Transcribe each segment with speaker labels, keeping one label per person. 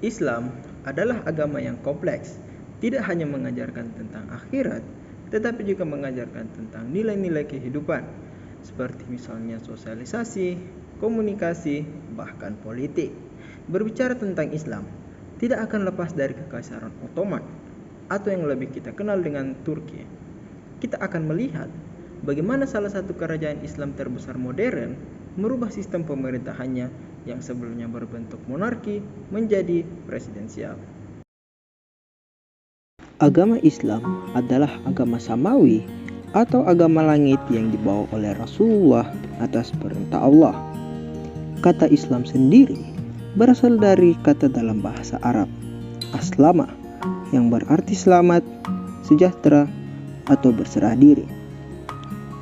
Speaker 1: Islam adalah agama yang kompleks, tidak hanya mengajarkan tentang akhirat, tetapi juga mengajarkan tentang nilai-nilai kehidupan, seperti misalnya sosialisasi, komunikasi, bahkan politik. Berbicara tentang Islam, tidak akan lepas dari Kekaisaran Ottoman, atau yang lebih kita kenal dengan Turki. Kita akan melihat bagaimana salah satu kerajaan Islam terbesar modern merubah sistem pemerintahannya yang sebelumnya berbentuk monarki menjadi presidensial.
Speaker 2: Agama Islam adalah agama samawi atau agama langit yang dibawa oleh Rasulullah atas perintah Allah. Kata Islam sendiri berasal dari kata dalam bahasa Arab, aslama, yang berarti selamat, sejahtera, atau berserah diri.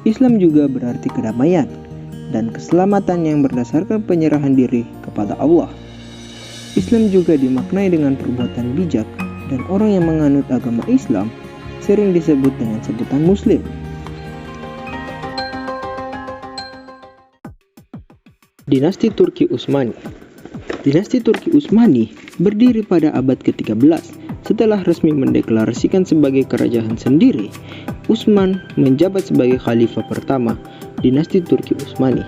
Speaker 2: Islam juga berarti kedamaian dan keselamatan yang berdasarkan penyerahan diri kepada Allah. Islam juga dimaknai dengan perbuatan bijak, dan orang yang menganut agama Islam sering disebut dengan sebutan Muslim. Dinasti Turki Utsmani. Dinasti Turki Utsmani berdiri pada abad ke-13. Setelah resmi mendeklarasikan sebagai kerajaan sendiri, Utsman menjabat sebagai khalifah pertama dinasti Turki Utsmani.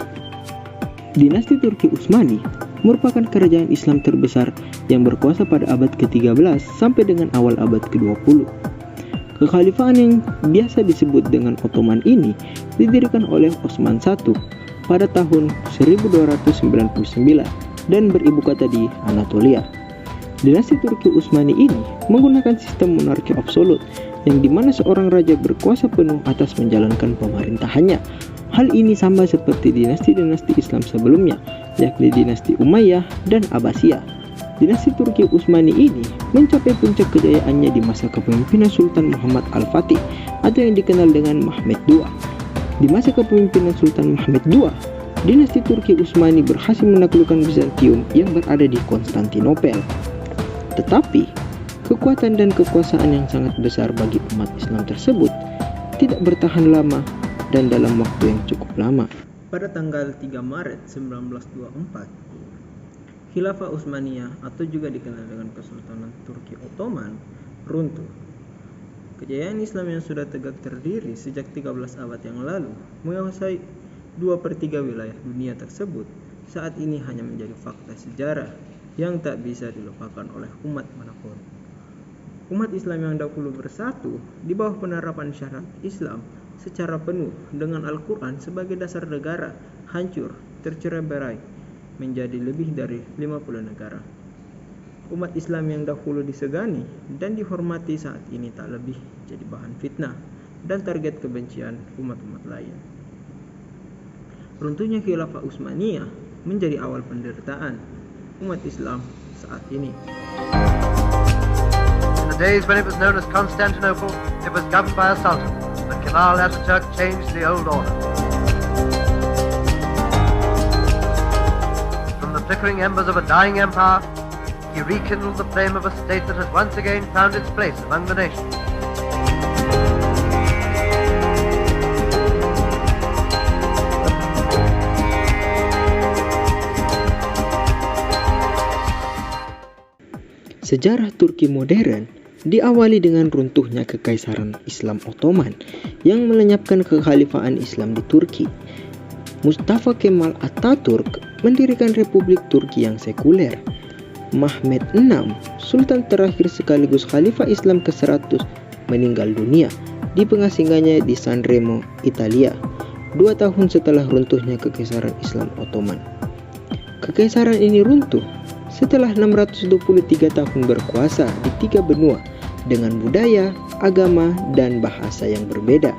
Speaker 2: Dinasti Turki Utsmani merupakan kerajaan Islam terbesar yang berkuasa pada abad ke-13 sampai dengan awal abad ke-20. Kekhalifahan yang biasa disebut dengan Ottoman ini didirikan oleh Osman I pada tahun 1299 dan beribu kota di Anatolia. Dinasti Turki Utsmani ini menggunakan sistem monarki absolut yang dimana seorang raja berkuasa penuh atas menjalankan pemerintahannya. Hal ini sama seperti dinasti-dinasti Islam sebelumnya, yakni dinasti Umayyah dan Abbasiyah. Dinasti Turki Utsmani ini mencapai puncak kejayaannya di masa kepemimpinan Sultan Muhammad Al-Fatih atau yang dikenal dengan Mehmed II. Di masa kepemimpinan Sultan Mehmed II, dinasti Turki Utsmani berhasil menaklukkan Bizantium yang berada di Konstantinopel. Tetapi, kekuatan dan kekuasaan yang sangat besar bagi umat Islam tersebut tidak bertahan lama dan dalam waktu yang cukup lama.
Speaker 1: Pada tanggal 3 Maret 1924, Khilafah Utsmaniyah atau juga dikenal dengan Kesultanan Turki Ottoman runtuh. Kejayaan Islam yang sudah tegak terdiri sejak 13 abad yang lalu menguasai 2/3 wilayah dunia tersebut saat ini hanya menjadi fakta sejarah yang tak bisa dilupakan oleh umat manapun. Umat Islam yang dahulu bersatu di bawah penerapan syariat Islam secara penuh dengan Al-Quran sebagai dasar negara hancur, tercerai-berai menjadi lebih dari 50 negara. Umat Islam yang dahulu disegani dan dihormati saat ini tak lebih jadi bahan fitnah dan target kebencian umat-umat lain. Runtuhnya Khilafah Utsmaniyah menjadi awal penderitaan umat Islam saat ini.
Speaker 3: In the days when it was known as Constantinople, it was governed by a sultan, but Kemal Ataturk changed the old order. From the flickering embers of a dying empire, he rekindled the flame of a state that had once again found its place among the nations.
Speaker 2: Sejarah Turki modern diawali dengan runtuhnya Kekaisaran Islam Ottoman yang melenyapkan kekhalifahan Islam di Turki. Mustafa Kemal Atatürk mendirikan Republik Turki yang sekuler. Mehmed VI, Sultan terakhir sekaligus Khalifah Islam ke-100, meninggal dunia di pengasingannya di Sanremo, Italia, 2 tahun setelah runtuhnya Kekaisaran Islam Ottoman. Kekaisaran ini runtuh setelah 623 tahun berkuasa di 3 benua dengan budaya, agama, dan bahasa yang berbeda.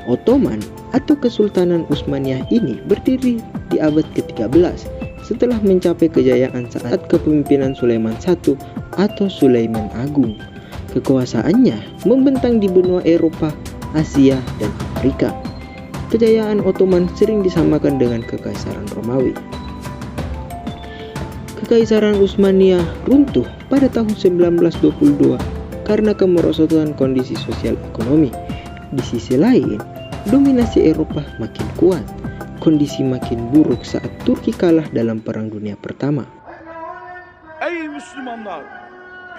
Speaker 2: Ottoman atau Kesultanan Utsmaniyah ini berdiri di abad ke-13 setelah mencapai kejayaan saat kepemimpinan Sulaiman I atau Sulaiman Agung. Kekuasaannya membentang di benua Eropa, Asia, dan Afrika. Kejayaan Ottoman sering disamakan dengan Kekaisaran Romawi. Kekaisaran Utsmaniyah runtuh pada tahun 1922 karena kemerosotan kondisi sosial ekonomi. Di sisi lain, dominasi Eropa makin kuat. Kondisi makin buruk saat Turki kalah dalam Perang Dunia Pertama.
Speaker 4: Ey Müslümanlar!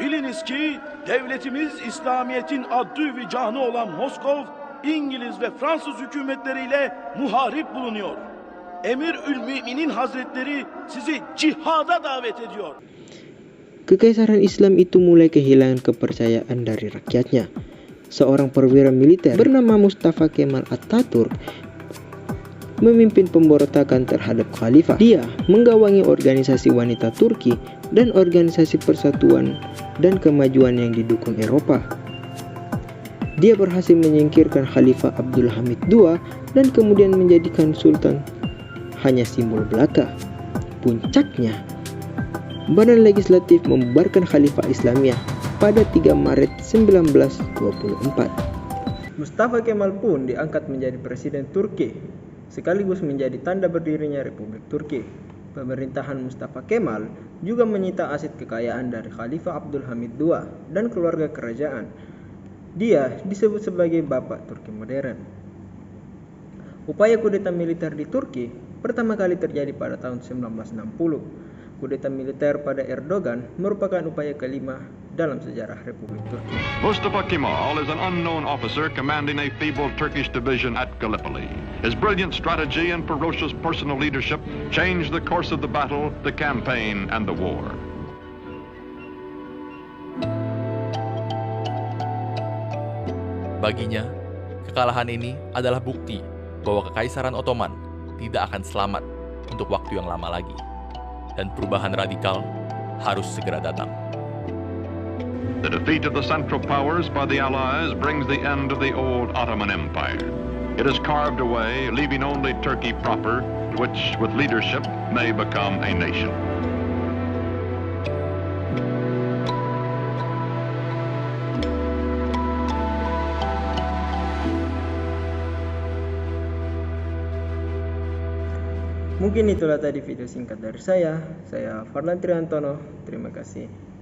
Speaker 4: Biliniz ki devletimiz İslamiyet'in adı ve canı olan Moskov, İngiliz ve Fransız hükümetleriyle muharip bulunuyor. Emirülmüminin Hazretleri sizi cihada davet ediyor.
Speaker 2: Kekaisaran Islam itu mulai kehilangan kepercayaan dari rakyatnya. Seorang perwira militer bernama Mustafa Kemal Atatürk memimpin pemberontakan terhadap khalifah. Dia menggawangi organisasi wanita Turki dan organisasi persatuan dan kemajuan yang didukung Eropa. Dia berhasil menyingkirkan Khalifah Abdul Hamid II dan kemudian menjadikan Sultan hanya simbol belaka. Puncaknya, Badan Legislatif membubarkan Khalifah Islamiyah pada 3 Maret 1924.
Speaker 1: Mustafa Kemal pun diangkat menjadi presiden Turki, sekaligus menjadi tanda berdirinya Republik Turki. Pemerintahan Mustafa Kemal juga menyita aset kekayaan dari Khalifah Abdul Hamid II dan keluarga kerajaan. Dia disebut sebagai Bapak Turki modern. Upaya kudeta militer di Turki pertama kali terjadi pada tahun 1960. Kudeta militer pada Erdogan merupakan upaya kelima dalam sejarah Republik Turki.
Speaker 5: Mustafa Kemal is an unknown officer commanding a feeble Turkish division at Gallipoli. His brilliant strategy and ferocious personal leadership changed the course of the battle, the campaign, and the war.
Speaker 6: Baginya, kekalahan ini adalah bukti bahwa Kekaisaran Ottoman tidak akan selamat untuk waktu yang lama lagi, dan perubahan radikal harus segera datang.
Speaker 5: The defeat of the Central Powers by the Allies brings the end of the old Ottoman Empire. It is carved away, leaving only Turkey proper, which, with leadership, may become a nation.
Speaker 1: Mungkin itulah tadi video singkat dari saya. Saya Farlan Triantono. Terima kasih.